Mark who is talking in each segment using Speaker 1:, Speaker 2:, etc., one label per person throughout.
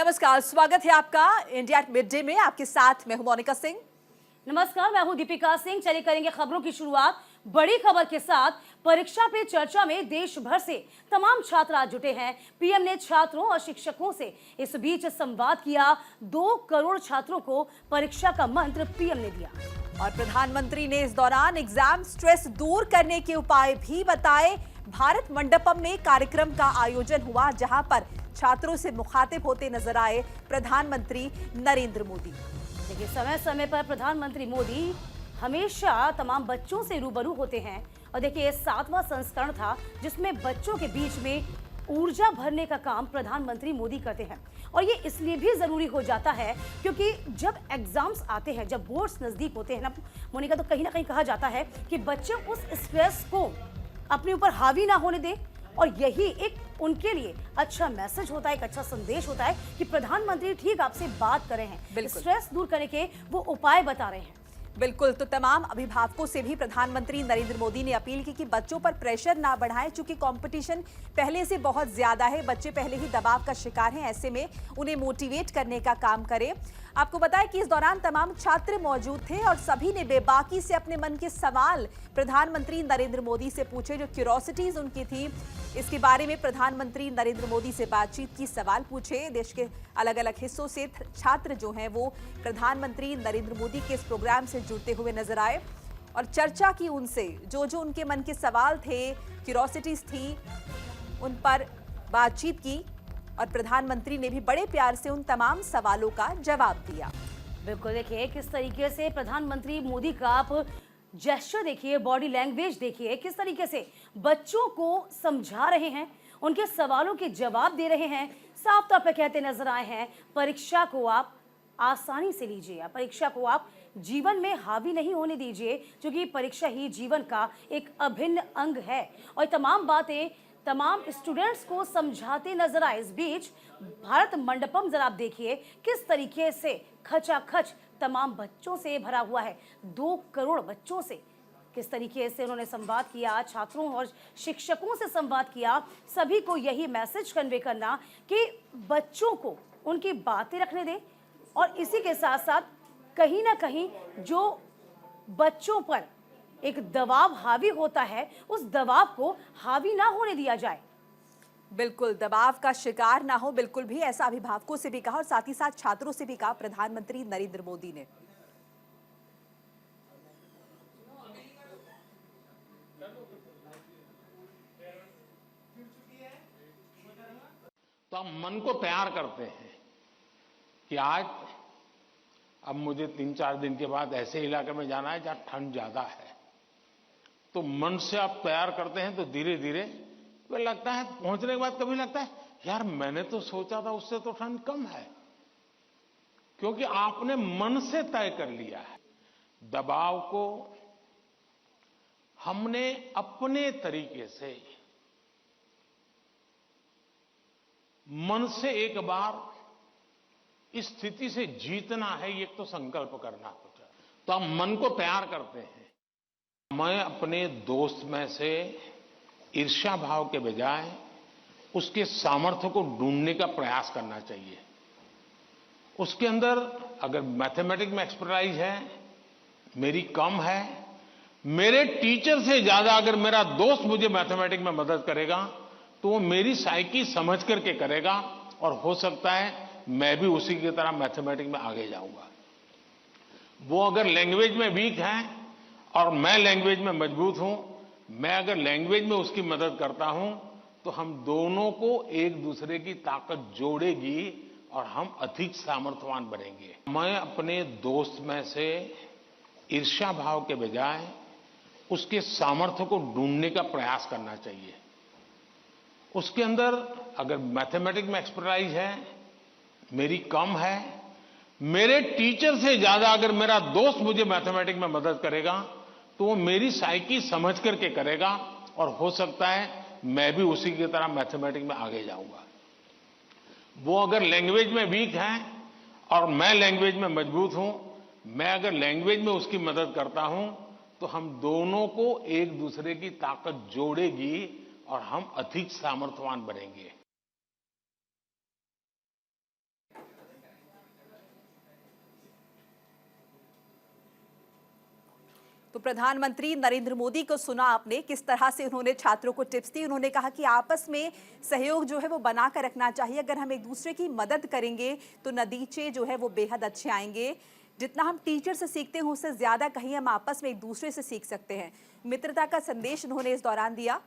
Speaker 1: नमस्कार, स्वागत है आपका इंडिया मिड डे में। आपके साथ मैं हूं मोनिका सिंह।
Speaker 2: नमस्कार, मैं हूं दीपिका सिंह। चलिए करेंगे खबरों की शुरुआत बड़ी खबर के साथ। परीक्षा पे चर्चा में देश भर से तमाम छात्र आज जुटे हैं। पीएम ने छात्रों और शिक्षकों से इस बीच संवाद किया। 2 करोड़ छात्रों को परीक्षा का मंत्र पीएम ने दिया
Speaker 1: और प्रधानमंत्री ने इस दौरान एग्जाम स्ट्रेस दूर करने के उपाय भी बताए। भारत मंडपम में कार्यक्रम का आयोजन हुआ, जहां पर छात्रों से मुखातिब होते नजर आए प्रधानमंत्री नरेंद्र मोदी।
Speaker 2: देखिए, समय समय पर प्रधानमंत्री मोदी हमेशा तमाम बच्चों से रूबरू होते हैं। और देखिए, ये 7वां संस्करण था जिसमें बच्चों के बीच में ऊर्जा भरने का काम प्रधानमंत्री मोदी करते हैं। और ये इसलिए भी जरूरी हो जाता है क्योंकि जब एग्जाम्स आते हैं, जब बोर्ड्स नजदीक होते हैं ना मोनिका, तो कहीं ना कहीं कहा जाता है कि बच्चे उस स्ट्रेस को अपने ऊपर हावी ना होने दें। और यही एक उनके लिए अच्छा मैसेज होता है, एक अच्छा संदेश होता है कि प्रधानमंत्री ठीक आपसे बात कर रहे हैं, स्ट्रेस दूर करने के वो उपाय बता रहे हैं।
Speaker 1: बिल्कुल, तो तमाम अभिभावकों से भी प्रधानमंत्री नरेंद्र मोदी ने अपील की कि बच्चों पर प्रेशर ना बढ़ाएं, क्योंकि कंपटीशन पहले से बहुत ज्यादा है। बच्चे पहले ही दबाव का शिकार हैं, ऐसे में उन्हें मोटिवेट करने का काम करें। आपको बताएं कि इस दौरान तमाम छात्र मौजूद थे और सभी ने बेबाकी से अपने मन के सवाल प्रधानमंत्री नरेंद्र मोदी से पूछे। जो क्यूरोसिटीज उनकी थी, इसके बारे में प्रधानमंत्री नरेंद्र मोदी से बातचीत की, सवाल पूछे। देश के अलग अलग हिस्सों से छात्र जो हैं वो प्रधानमंत्री नरेंद्र मोदी के इस प्रोग्राम से जुड़ते हुए नजर आए और चर्चा की उनसे। जो जो उनके मन के सवाल थे, क्यूरोसिटीज थी, उन पर बातचीत की और प्रधानमंत्री ने भी बड़े प्यार से उन तमाम सवालों का जवाब दिया।
Speaker 2: बिल्कुल, देखिए किस तरीके से प्रधानमंत्री मोदी का आप जेस्चर देखिए, बॉडी लैंग्वेज देखिए, किस तरीके से बच्चों को समझा रहे हैं, उनके सवालों के जवाब दे रहे हैं। साफ तौर पर कहते नजर आए हैं, परीक्षा को आप आसानी से लीजिए, परीक्षा को आप जीवन में हावी नहीं होने दीजिए, क्योंकि परीक्षा ही जीवन का एक अभिन्न अंग है। और तमाम बातें तमाम स्टूडेंट्स को समझाते नजर आए। इस बीच भारत मंडपम जरा आप देखिए किस तरीके से खचाखच तमाम बच्चों से भरा हुआ है। 2 करोड़ बच्चों से किस तरीके से उन्होंने संवाद किया, छात्रों और शिक्षकों से संवाद किया। सभी को यही मैसेज कन्वे करना कि बच्चों को उनकी बातें रखने दें और इसी के साथ साथ कहीं ना कहीं जो बच्चों पर एक दबाव हावी होता है, उस दबाव को हावी ना होने दिया जाए।
Speaker 1: बिल्कुल, दबाव का शिकार ना हो, बिल्कुल भी ऐसा अभिभावकों से भी कहा और साथ ही साथ छात्रों से भी कहा प्रधानमंत्री नरेंद्र मोदी ने।
Speaker 3: तो हम मन को तैयार करते हैं कि आज अब मुझे 3-4 दिन के बाद ऐसे इलाके में जाना है जहां ठंड ज्यादा है। तो मन से आप तैयार करते हैं तो धीरे धीरे तो लगता है, पहुंचने के बाद कभी लगता है यार मैंने तो सोचा था उससे तो ठंड कम है, क्योंकि आपने मन से तय कर लिया है। दबाव को हमने अपने तरीके से मन से एक बार इस स्थिति से जीतना है, ये तो संकल्प करना होता है। तो हम मन को तैयार करते हैं। मैं अपने दोस्त में से ईर्ष्या भाव के बजाय उसके सामर्थ्य को ढूंढने का प्रयास करना चाहिए। उसके अंदर अगर मैथमेटिक्स में एक्सपर्टाइज है, मेरी कम है, मेरे टीचर से ज्यादा अगर मेरा दोस्त मुझे मैथमेटिक्स में मदद करेगा तो वो मेरी साइकी समझ करके करेगा और हो सकता है मैं भी उसी की तरह मैथमेटिक्स में आगे जाऊंगा। वो अगर लैंग्वेज में वीक है और मैं लैंग्वेज में मजबूत हूं, मैं अगर लैंग्वेज में उसकी मदद करता हूं तो हम दोनों को एक दूसरे की ताकत जोड़ेगी और हम अधिक सामर्थ्यवान बनेंगे। मैं अपने दोस्त में से ईर्ष्या भाव के बजाय उसके सामर्थ्य को ढूंढने का प्रयास करना चाहिए। उसके अंदर अगर मैथमेटिक्स में एक्सपर्टाइज है, मेरी कम है, मेरे टीचर से ज्यादा अगर मेरा दोस्त मुझे मैथमेटिक्स में मदद करेगा तो वो मेरी साइकी समझ करके करेगा और हो सकता है मैं भी उसी की तरह मैथमेटिक्स में आगे जाऊंगा। वो अगर लैंग्वेज में वीक है और मैं लैंग्वेज में मजबूत हूं, मैं अगर लैंग्वेज में उसकी मदद करता हूं तो हम दोनों को एक दूसरे की ताकत जोड़ेगी और हम अधिक सामर्थ्यवान बनेंगे।
Speaker 1: तो प्रधानमंत्री नरेंद्र मोदी को सुना आपने, किस तरह से उन्होंने छात्रों को टिप्स दी। उन्होंने कहा कि आपस में सहयोग जो है वो बनाकर रखना चाहिए। अगर हम एक दूसरे की मदद करेंगे तो नतीजे जो है वो बेहद अच्छे आएंगे। जितना हम टीचर से सीखते हैं उससे ज्यादा कहीं हम आपस में एक दूसरे से सीख सकते हैं। मित्रता का संदेश उन्होंने इस दौरान दिया।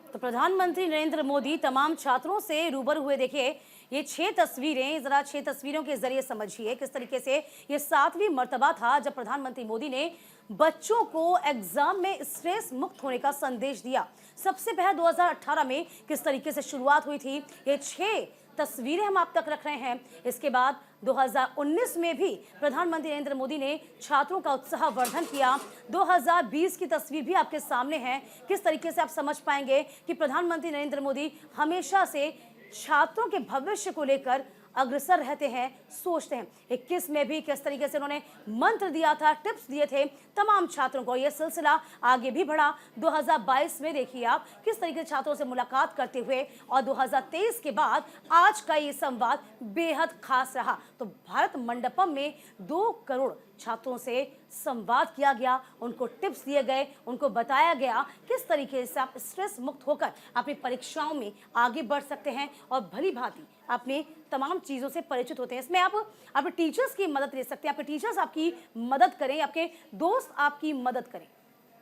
Speaker 2: तो प्रधानमंत्री नरेंद्र मोदी तमाम छात्रों से रूबरू हुए। देखिए ये 6 तस्वीरें, जरा 6 तस्वीरों के जरिए समझिए किस तरीके से ये 7वीं मर्तबा था जब प्रधानमंत्री मोदी ने बच्चों को एग्जाम में स्ट्रेस मुक्त होने का संदेश दिया। सबसे पहले 2018 में किस तरीके से शुरुआत हुई थी, ये 6 तस्वीरें हम आप तक रख रहे हैं। इसके बाद 2019 में भी प्रधानमंत्री नरेंद्र मोदी ने छात्रों का उत्साहवर्धन किया। 2020 की तस्वीर भी आपके सामने है। किस तरीके से आप समझ पाएंगे कि प्रधानमंत्री नरेंद्र मोदी हमेशा से छात्रों के भविष्य को लेकर अग्रसर रहते हैं, सोचते हैं। 21 में भी किस तरीके से उन्होंने मंत्र दिया था, टिप्स दिए थे तमाम छात्रों को। यह सिलसिला आगे भी बढ़ा। 2022 में देखिए आप किस तरीके से छात्रों से मुलाकात करते हुए, और 2023 के बाद आज का ये संवाद बेहद खास रहा। तो भारत मंडपम में 2 करोड़ छात्रों से संवाद किया गया, उनको टिप्स दिए गए, उनको बताया गया किस तरीके से आप स्ट्रेस मुक्त होकर अपनी परीक्षाओं में आगे बढ़ सकते हैं और भली भांति अपने तमाम चीज़ों से परिचित होते हैं। इसमें आप अपने टीचर्स की मदद ले सकते हैं, आपके टीचर्स आपकी मदद करें, आपके दोस्त आपकी मदद करें।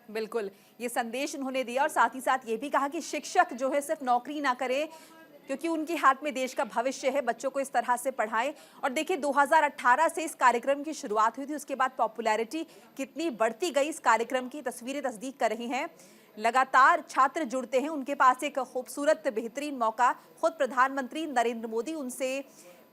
Speaker 1: बिल्कुल, ये संदेश उन्होंने दिया और साथ ही साथ ये भी कहा कि शिक्षक जो है सिर्फ नौकरी ना करे, क्योंकि उनके हाथ में देश का भविष्य है। बच्चों को इस तरह से पढ़ाएं। और देखिए 2018 से इस कार्यक्रम की शुरुआत हुई थी, उसके बाद पॉपुलैरिटी कितनी बढ़ती गई इस कार्यक्रम की तस्वीरें तस्दीक कर रही हैं। लगातार छात्र जुड़ते हैं, उनके पास एक खूबसूरत बेहतरीन मौका। खुद प्रधानमंत्री नरेंद्र मोदी उनसे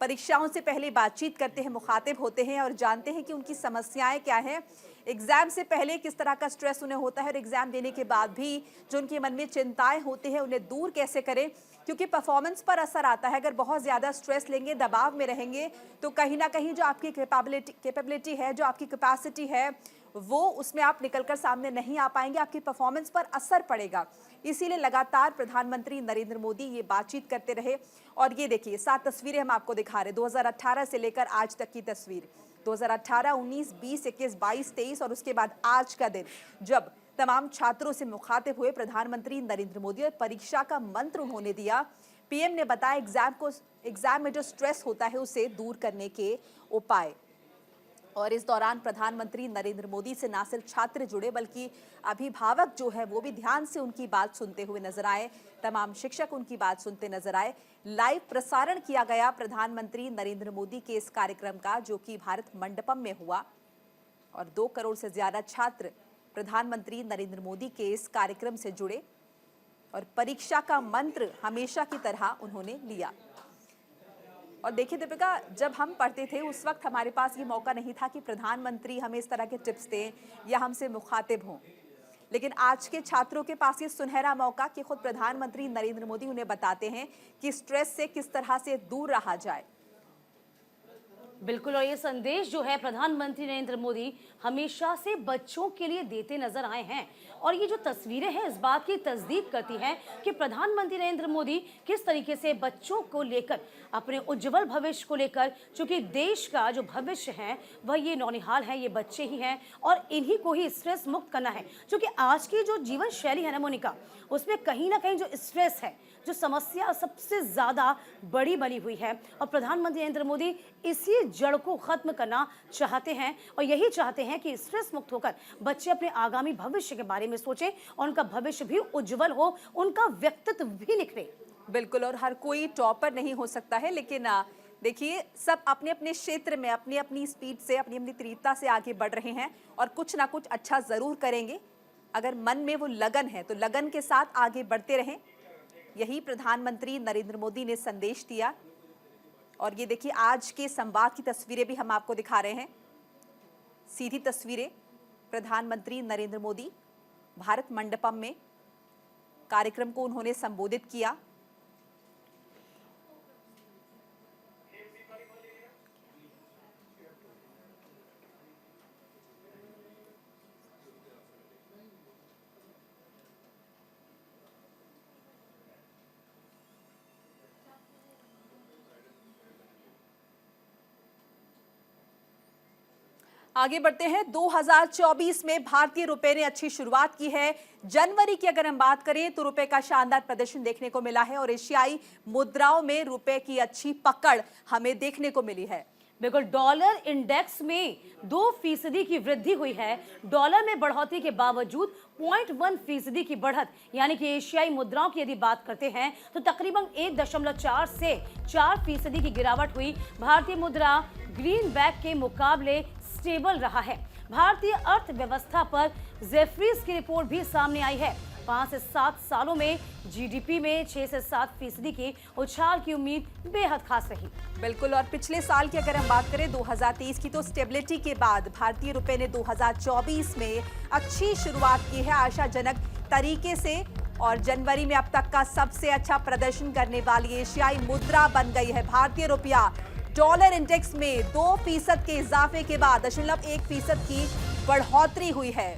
Speaker 1: परीक्षाओं से पहले बातचीत करते हैं, मुखातिब होते हैं और जानते हैं कि उनकी समस्याएं क्या हैं। एग्जाम से पहले किस तरह का स्ट्रेस उन्हें होता है और एग्जाम देने के बाद भी जो उनके मन में चिंताएं होती हैं उन्हें दूर कैसे करें, क्योंकि परफॉर्मेंस पर असर आता है। अगर बहुत ज़्यादा स्ट्रेस लेंगे, दबाव में रहेंगे, तो कहीं ना कहीं जो आपकी कैपेबिलिटी है, जो आपकी कैपेसिटी है, वो उसमें आप निकलकर सामने नहीं आ पाएंगे, आपकी परफॉर्मेंस पर असर पड़ेगा। इसीलिए लगातार प्रधानमंत्री नरेंद्र मोदी ये बातचीत करते रहे। और ये देखिए 7 तस्वीरें हम आपको दिखा रहे हैं 2018 से लेकर आज तक की तस्वीर। 2018, 19, 20, 21, 22, 23 और उसके बाद आज का दिन, जब तमाम छात्रों से मुखातिब हुए प्रधानमंत्री नरेंद्र मोदी और परीक्षा का मंत्र उन्होंने दिया। पीएम ने बताया एग्जाम में जो स्ट्रेस होता है उसे दूर करने के उपाय। और इस दौरान प्रधानमंत्री नरेंद्र मोदी से ना सिर्फ छात्र जुड़े बल्कि अभिभावक जो है वो भी ध्यान से उनकी बात सुनते हुए नजर आए। तमाम शिक्षक उनकी बात सुनते नजर आए। लाइव प्रसारण किया गया प्रधानमंत्री नरेंद्र मोदी के इस कार्यक्रम का, जो कि भारत मंडपम में हुआ। और 2 करोड़ से ज्यादा छात्र प्रधानमंत्री नरेंद्र मोदी के इस कार्यक्रम से जुड़े और परीक्षा का मंत्र हमेशा की तरह उन्होंने लिया। और देखिए दीपिका, जब हम पढ़ते थे उस वक्त हमारे पास ये मौका नहीं था कि प्रधानमंत्री हमें इस तरह के टिप्स दें या हमसे मुखातिब हों, लेकिन आज के छात्रों के पास ये सुनहरा मौका कि खुद प्रधानमंत्री नरेंद्र मोदी उन्हें बताते हैं कि स्ट्रेस से किस तरह से दूर रहा जाए।
Speaker 2: बिल्कुल, और ये संदेश जो है प्रधानमंत्री नरेंद्र मोदी हमेशा से बच्चों के लिए देते नजर आए हैं। और ये जो तस्वीरें हैं इस बात की तस्दीक करती हैं कि प्रधानमंत्री नरेंद्र मोदी किस तरीके से बच्चों को लेकर, अपने उज्जवल भविष्य को लेकर, चूंकि देश का जो भविष्य है वह ये नौनिहाल है, ये बच्चे ही हैं और इन्हीं को ही स्ट्रेस मुक्त करना है। क्योंकि आज की जो जीवन शैली है ना मोनिका, उसमें कहीं ना कहीं जो स्ट्रेस है, जो समस्या सबसे ज्यादा बड़ी बनी हुई है, और प्रधानमंत्री नरेंद्र मोदी इसी जड़ को खत्म करना चाहते हैं। और यही चाहते हैं कि स्ट्रेस मुक्त होकर बच्चे अपने आगामी भविष्य के बारे में सोचें और उनका भविष्य भी उज्जवल हो, उनका व्यक्तित्व भी निखरे।
Speaker 1: बिल्कुल, और हर कोई टॉपर नहीं हो सकता है, लेकिन देखिए सब अपने अपने क्षेत्र में अपनी अपनी स्पीड से, अपनी अपनी तीव्रता से आगे बढ़ रहे हैं और कुछ ना कुछ अच्छा जरूर करेंगे। अगर मन में वो लगन है तो लगन के साथ आगे बढ़ते रहें। यही प्रधानमंत्री नरेंद्र मोदी ने संदेश दिया। और ये देखिए आज के संवाद की तस्वीरें भी हम आपको दिखा रहे हैं। सीधी तस्वीरें, प्रधानमंत्री नरेंद्र मोदी भारत मंडपम में कार्यक्रम को उन्होंने संबोधित किया। आगे बढ़ते हैं। 2024 में भारतीय रुपए ने अच्छी शुरुआत की है। जनवरी की अगर हम बात करें तो रुपए का शानदार प्रदर्शन देखने को मिला है और एशियाई मुद्राओं में रुपए की अच्छी पकड़ हमें देखने को मिली है।
Speaker 2: बिल्कुल, डॉलर इंडेक्स में 2% की वृद्धि हुई है। डॉलर में बढ़ोतरी के बावजूद 0.1% की बढ़त, यानी कि एशियाई मुद्राओं की यदि बात करते हैं तो तकरीबन 1.4 से 4% की गिरावट हुई। भारतीय मुद्रा ग्रीनबैक के मुकाबले स्टेबल रहा है। भारतीय अर्थव्यवस्था पर जेफरीज की रिपोर्ट भी सामने आई है। 5 से 7 सालों में जीडीपी में 6 से 7% की उछाल की उम्मीद बेहद खास रही।
Speaker 1: बिल्कुल, और पिछले साल की अगर हम बात करें 2023 की, तो स्टेबिलिटी के बाद भारतीय रुपए ने 2024 में अच्छी शुरुआत की है आशाजनक तरीके से और जनवरी में अब तक का सबसे अच्छा प्रदर्शन करने वाली एशियाई मुद्रा बन गई है भारतीय रुपया। डॉलर इंडेक्स में 2% के इजाफे के बाद 0.1% की बढ़ोतरी हुई है।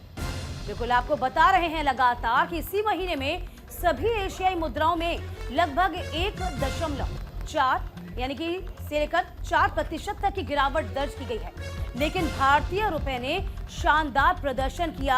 Speaker 2: बिल्कुल, आपको बता रहे हैं लगातार कि इसी महीने में सभी एशियाई मुद्राओं में लगभग 1.4 यानी कि से लेकर 4% तक की गिरावट दर्ज की गई है। लेकिन भारतीय रुपए ने शानदार प्रदर्शन किया।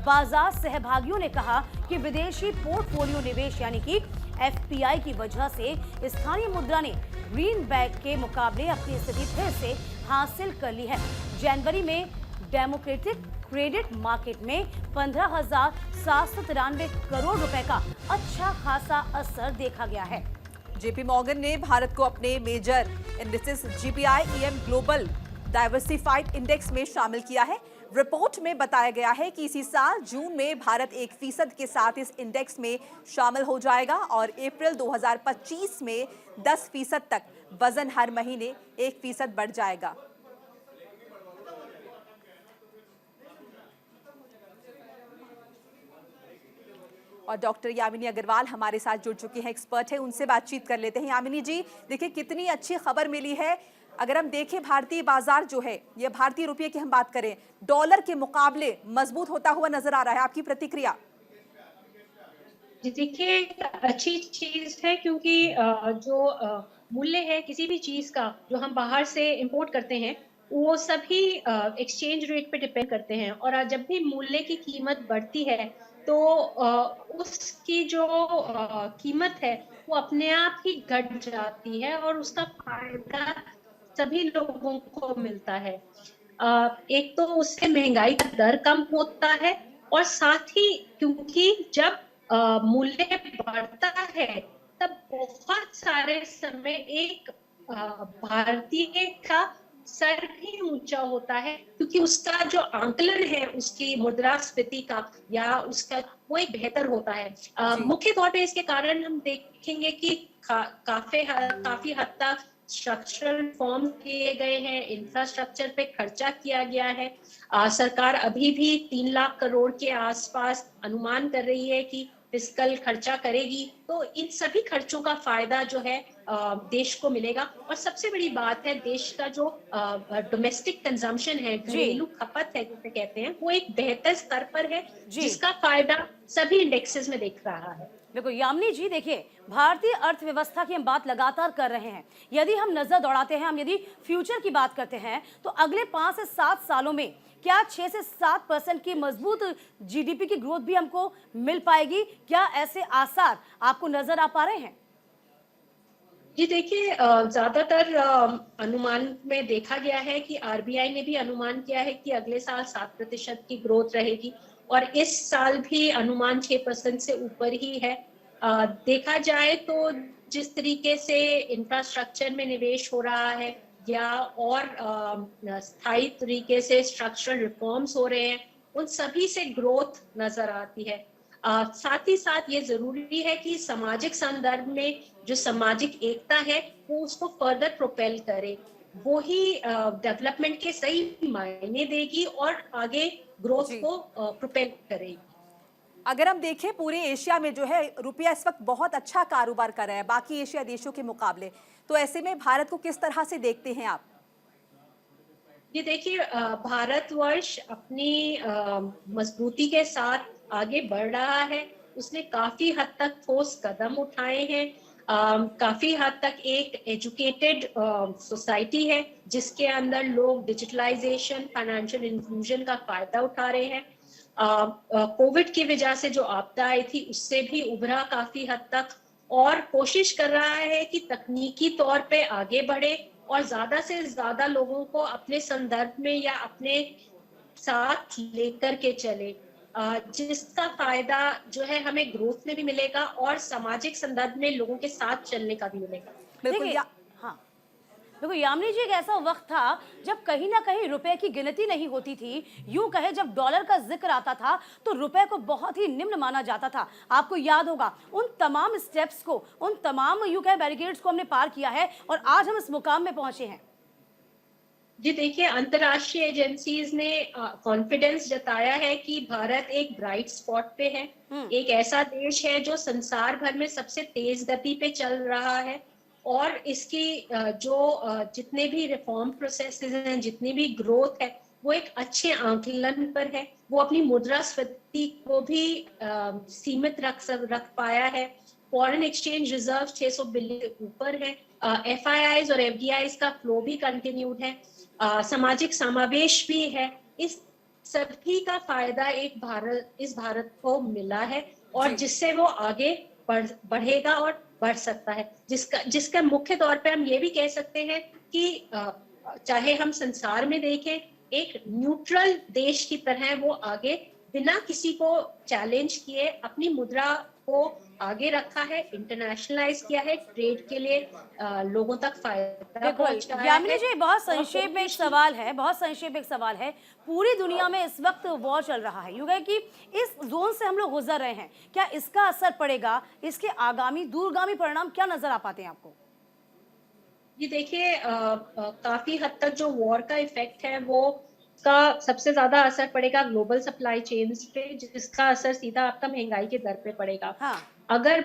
Speaker 2: बाजार सहभागियों ने कहा कि विदेशी पोर्टफोलियो निवेश यानी कि एफपीआई की वजह से स्थानीय मुद्रा ने ग्रीनबैक के मुकाबले अपनी स्थिति फिर से हासिल कर ली है। जनवरी में डेमोक्रेटिक क्रेडिट मार्केट में 15,793 करोड़ रुपए का अच्छा खासा असर देखा गया है।
Speaker 1: जेपी मॉर्गन ने भारत को अपने major indices GBI EM global diversified index में शामिल किया है। रिपोर्ट में बताया गया है कि इसी साल जून में भारत 1% के साथ इस इंडेक्स में शामिल हो जाएगा और अप्रैल 2025 में 10% तक वजन हर महीने 1% बढ़ जाएगा। और डॉक्टर यामिनी अग्रवाल हमारे साथ जुड़ चुके हैं, एक्सपर्ट है, उनसे बातचीत कर लेते हैं। यामिनी जी, देखिए कितनी अच्छी खबर मिली है। अगर हम देखें भारतीय बाजार जो है, ये भारतीय रुपये की हम बात करें, डॉलर के मुकाबले मजबूत होता हुआ नजर आ रहा है। आपकी प्रतिक्रिया?
Speaker 4: जी देखिए, अच्छी चीज है क्योंकि जो मूल्य है किसी भी चीज का जो हम बाहर से इंपोर्ट करते हैं वो सभी एक्सचेंज रेट पे डिपेंड करते हैं और जब भी मूल्य की कीमत बढ़ती है तो उसकी जो कीमत है वो अपने आप ही घट जाती है और उसका फायदा सभी लोगों को मिलता है। एक तो उससे महंगाई का दर कम होता है और साथ ही क्योंकि जब मूल्य बढ़ता है तब बहुत सारे समय एक भारतीय का सर भी ऊंचा होता है क्योंकि उसका जो आंकलन है उसकी मुद्रास्फीति का या उसका वो एक बेहतर होता है। मुख्य तौर पे इसके कारण हम देखेंगे कि काफी हद तक स्ट्रक्चरल रिफॉर्म किए गए हैं, इंफ्रास्ट्रक्चर पे खर्चा किया गया है। सरकार अभी भी 3 लाख करोड़ के आसपास अनुमान कर रही है कि फिस्कल खर्चा करेगी, तो इन सभी खर्चों का फायदा जो है देश को मिलेगा। और सबसे बड़ी बात है देश का जो डोमेस्टिक कंजम्पशन है, घरेलू खपत है जिसे कहते हैं, वो एक बेहतर स्तर पर है जिसका फायदा सभी इंडेक्सेस में दिख रहा है।
Speaker 2: देखो यामिनी जी, देखिए भारतीय अर्थव्यवस्था की हम बात लगातार कर रहे हैं। यदि हम नजर दौड़ाते हैं, हम यदि फ्यूचर की बात करते हैं तो अगले 5 से 7 सालों में क्या 6 से 7% की मजबूत जीडीपी की ग्रोथ भी हमको मिल पाएगी? क्या ऐसे आसार आपको नजर आ पा रहे हैं?
Speaker 4: जी देखिए, ज्यादातर अनुमान में देखा गया है कि आरबीआई ने भी अनुमान किया है कि अगले साल 7% की ग्रोथ रहेगी और इस साल भी अनुमान 6% से ऊपर ही है। देखा जाए तो जिस तरीके से इंफ्रास्ट्रक्चर में निवेश हो रहा है या और स्थायी तरीके से स्ट्रक्चरल रिफॉर्म्स हो रहे हैं, उन सभी से ग्रोथ नजर आती है। साथ ही साथ ये जरूरी है कि सामाजिक संदर्भ में जो सामाजिक एकता है वो उसको फर्दर प्रोपेल करे, वो ही डेवलपमेंट के सही मायने देगी और आगे ग्रोथ को प्रोपेल करेगी।
Speaker 1: अगर हम देखें पूरे एशिया में जो है रुपया इस वक्त बहुत अच्छा कारोबार कर रहा है बाकी एशिया देशों के मुकाबले, तो ऐसे में भारत को किस तरह से देखते हैं आप?
Speaker 4: ये देखिए, भारतवर्ष अपनी मजबूती के साथ आगे बढ़ रहा है। उसने काफी हद तक ठोस कदम उठाए हैं। काफी हद तक एक एजुकेटेड सोसाइटी है जिसके अंदर लोग डिजिटलाइजेशन, फाइनेंशियल इंक्लूजन का फायदा उठा रहे हैं। कोविड की वजह से जो आपदा आई थी उससे भी उभरा काफी हद तक, और कोशिश कर रहा है कि तकनीकी तौर पे आगे बढ़े और ज्यादा से ज्यादा लोगों को अपने संदर्भ में या अपने साथ लेकर के चले, जिसका फायदा जो है हमें ग्रोथ में भी मिलेगा और सामाजिक संदर्भ में लोगों के साथ चलने का भी मिलेगा।
Speaker 1: बिल्कुल
Speaker 2: देखिए, हाँ, देखो यामिनी जी, एक ऐसा वक्त था जब कहीं ना कहीं रुपए की गिनती नहीं होती थी। यूं कहे, जब डॉलर का जिक्र आता था तो रुपए को बहुत ही निम्न माना जाता था। आपको याद होगा उन तमाम स्टेप्स को, उन तमाम यूं कहे बैरिकेड्स को हमने पार किया है और आज हम इस मुकाम में पहुंचे हैं।
Speaker 4: जी देखिए, अंतर्राष्ट्रीय एजेंसीज ने कॉन्फिडेंस जताया है कि भारत एक ब्राइट स्पॉट पे है, एक ऐसा देश है जो संसार भर में सबसे तेज गति पे चल रहा है, और इसकी जितने भी रिफॉर्म प्रोसेसेस हैं, जितनी भी ग्रोथ है, वो एक अच्छे आंकलन पर है। वो अपनी मुद्रास्फीति को भी सीमित रख पाया है। फॉरेन एक्सचेंज रिजर्व 600 बिलियन के ऊपर है। FIIs और FDIs का फ्लो भी कंटिन्यूड है। सामाजिक समावेश भी है। इस सभी का फायदा इस भारत को मिला है, और जिससे वो आगे बढ़ेगा और बढ़ सकता है, जिसका मुख्य तौर पे हम ये भी कह सकते हैं कि चाहे हम संसार में देखें, एक न्यूट्रल देश की तरह वो आगे बिना किसी को चैलेंज किए अपनी मुद्रा को आगे रखा है, इंटरनेशनलाइज किया है, ट्रेड के लिए लोगों तक फायदा पहुंचाया है।
Speaker 2: यामिनी जी, बहुत संक्षेप में एक सवाल है, पूरी दुनिया में इस वक्त वॉर चल रहा है, यूं है कि इस जोन से हम लोग गुजर रहे हैं, क्या इसका असर पड़ेगा? इसके आगामी दूरगामी परिणाम क्या नजर आ पाते हैं आपको?
Speaker 4: ये देखिए, काफी हद तक जो वॉर का इफेक्ट है वो का सबसे ज्यादा असर पड़ेगा ग्लोबल सप्लाई चेन्स पे, जिसका असर सीधा आपका महंगाई के दर पे पड़ेगा।
Speaker 2: हाँ।
Speaker 4: अगर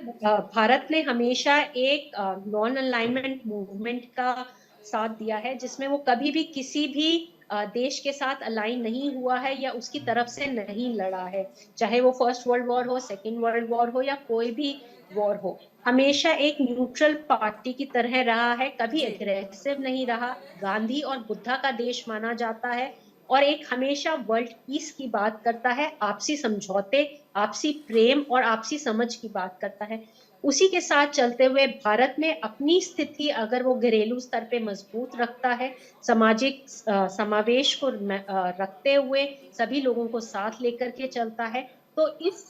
Speaker 4: भारत ने हमेशा एक नॉन अलाइनमेंट मूवमेंट का साथ दिया है, जिसमें वो कभी भी किसी भी देश के साथ अलाइन नहीं हुआ है या उसकी तरफ से नहीं लड़ा है, चाहे वो फर्स्ट वर्ल्ड वॉर हो, सेकेंड वर्ल्ड वॉर हो या कोई भी वॉर हो, हमेशा एक न्यूट्रल पार्टी की तरह रहा है, कभी एग्रेसिव नहीं रहा। गांधी और बुद्धा का देश माना जाता है, और एक हमेशा वर्ल्ड पीस की बात करता है, आपसी समझौते, आपसी प्रेम और आपसी समझ की बात करता है। उसी के साथ चलते हुए भारत में अपनी स्थिति अगर वो घरेलू स्तर पे मजबूत रखता है, सामाजिक समावेश को रखते हुए सभी लोगों को साथ लेकर के चलता है, तो इस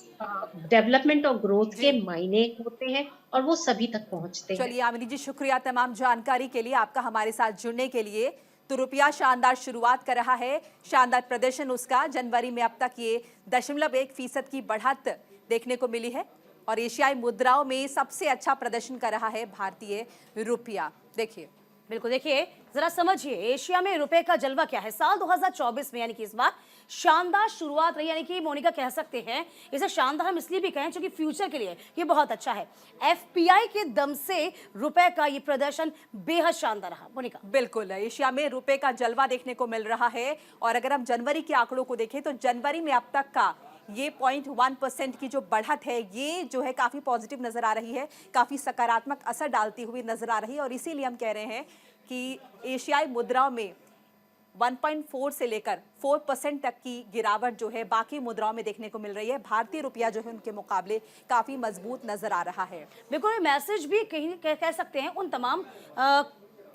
Speaker 4: डेवलपमेंट और ग्रोथ के मायने होते हैं और वो सभी तक पहुंचते हैं।
Speaker 1: चलिए यामिनी जी, शुक्रिया तमाम जानकारी के लिए, आपका हमारे साथ जुड़ने के लिए। तो रुपया शानदार शुरुआत कर रहा है, शानदार प्रदर्शन उसका। जनवरी में अब तक ये 0.1% की बढ़त देखने को मिली है और एशियाई मुद्राओं में सबसे अच्छा प्रदर्शन कर रहा है भारतीय रुपया। देखिए,
Speaker 2: बिल्कुल, देखिए जरा समझिए एशिया में रुपए का जलवा क्या है। साल 2024 में यानी कि इस बार शानदार शुरुआत रही, यानी कि मोनिका कह सकते हैं इसे शानदार हम इसलिए भी कहें क्योंकि फ्यूचर के लिए ये बहुत अच्छा है। FPI के दम से रुपए का ये प्रदर्शन बेहद शानदार रहा। मोनिका,
Speaker 1: बिल्कुल, एशिया में रुपए का जलवा देखने को मिल रहा है। और अगर हम जनवरी के आंकड़ों को देखें तो जनवरी में अब तक का ये 0.1% की जो बढ़त है, ये जो है काफी पॉजिटिव नजर आ रही है, काफी सकारात्मक असर डालती हुई नजर आ रही है। और इसीलिए हम कह रहे हैं कि एशियाई मुद्राओं में 1.4 से लेकर 4% तक की गिरावट जो है बाकी मुद्राओं में देखने को मिल रही है। भारतीय रुपया जो है उनके मुकाबले काफी मजबूत नजर आ रहा है।
Speaker 2: बिल्कुल, मैसेज भी कहीं कह सकते हैं उन तमाम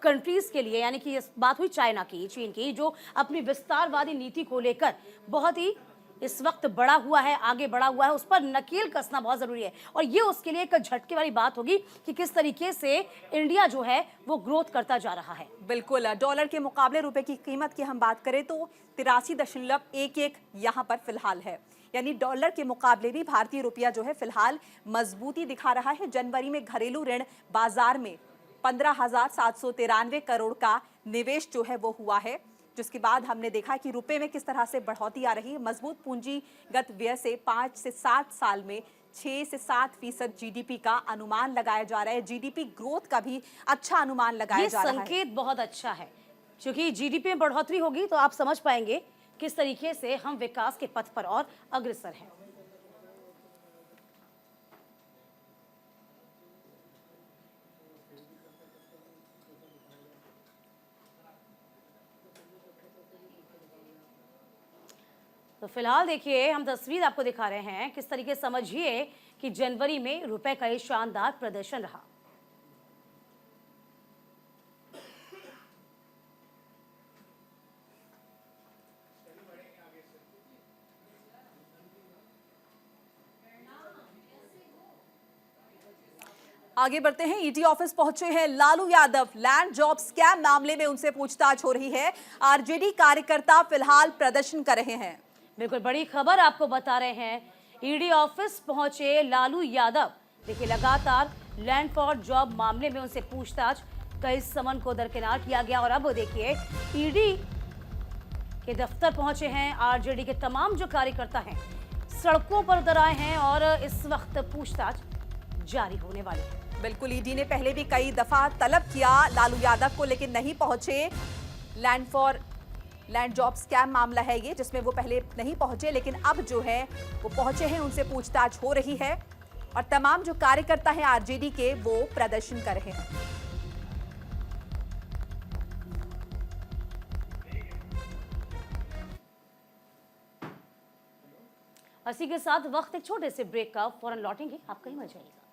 Speaker 2: कंट्रीज के लिए, यानी कि बात हुई चाइना की, चीन की, जो अपनी विस्तारवादी नीति को लेकर बहुत ही इस वक्त बड़ा हुआ है, आगे बढ़ा हुआ है, उस पर नकेल कसना बहुत जरूरी है। और ये उसके लिए एक झटके वाली बात होगी कि किस तरीके से इंडिया जो है वो ग्रोथ करता जा रहा है।
Speaker 1: बिल्कुल, डॉलर के मुकाबले रुपए की कीमत की हम बात करें तो 83.11 यहाँ पर फिलहाल है, यानी डॉलर के मुकाबले भी भारतीय रुपया जो है फिलहाल मजबूती दिखा रहा है। जनवरी में घरेलू ऋण बाजार में 15,793 करोड़ का निवेश जो है वो हुआ है, जिसके बाद हमने देखा कि रुपए में किस तरह से बढ़ोतरी आ रही है। मजबूत पूंजीगत व्यय से 5 से 7 साल में 6 से 7% GDP का अनुमान लगाया जा रहा है। GDP ग्रोथ का भी अच्छा अनुमान लगाया जा रहा है।
Speaker 2: संकेत बहुत अच्छा है, क्योंकि GDP में बढ़ोतरी होगी तो आप समझ पाएंगे किस तरीके से हम विकास के पथ पर और अग्रसर हैं। तो फिलहाल देखिए हम तस्वीर आपको दिखा रहे हैं, किस तरीके से समझिए कि जनवरी में रुपए का ये शानदार प्रदर्शन रहा।
Speaker 1: आगे बढ़ते हैं। ईडी ऑफिस पहुंचे हैं Lalu Yadav. Land job scam मामले में उनसे पूछताछ हो रही है। आरजेडी कार्यकर्ता फिलहाल प्रदर्शन कर रहे हैं।
Speaker 2: बिल्कुल बड़ी खबर आपको बता रहे हैं, ईडी ऑफिस पहुंचे लालू यादव। देखिए लगातार लैंड फॉर जॉब मामले में उनसे पूछताछ, कई समन को दरकिनार किया गया और अब देखिए ईडी के दफ्तर पहुंचे हैं। आरजेडी के तमाम जो कार्यकर्ता हैं सड़कों पर उतर आए हैं और इस वक्त पूछताछ जारी होने वाली है।
Speaker 1: बिल्कुल, ईडी ने पहले भी कई दफा तलब किया लालू यादव को, लेकिन नहीं पहुंचे। लैंड जॉब स्कैम मामला है ये, जिसमें वो पहले नहीं पहुंचे, लेकिन अब जो है वो पहुंचे हैं, उनसे पूछताछ हो रही है और तमाम जो कार्यकर्ता हैं आरजेडी के वो प्रदर्शन कर रहे हैं।
Speaker 2: इसी के साथ वक्त एक छोटे से ब्रेक का, फौरन लौटेंगे, आप कहीं मत जाइएगा।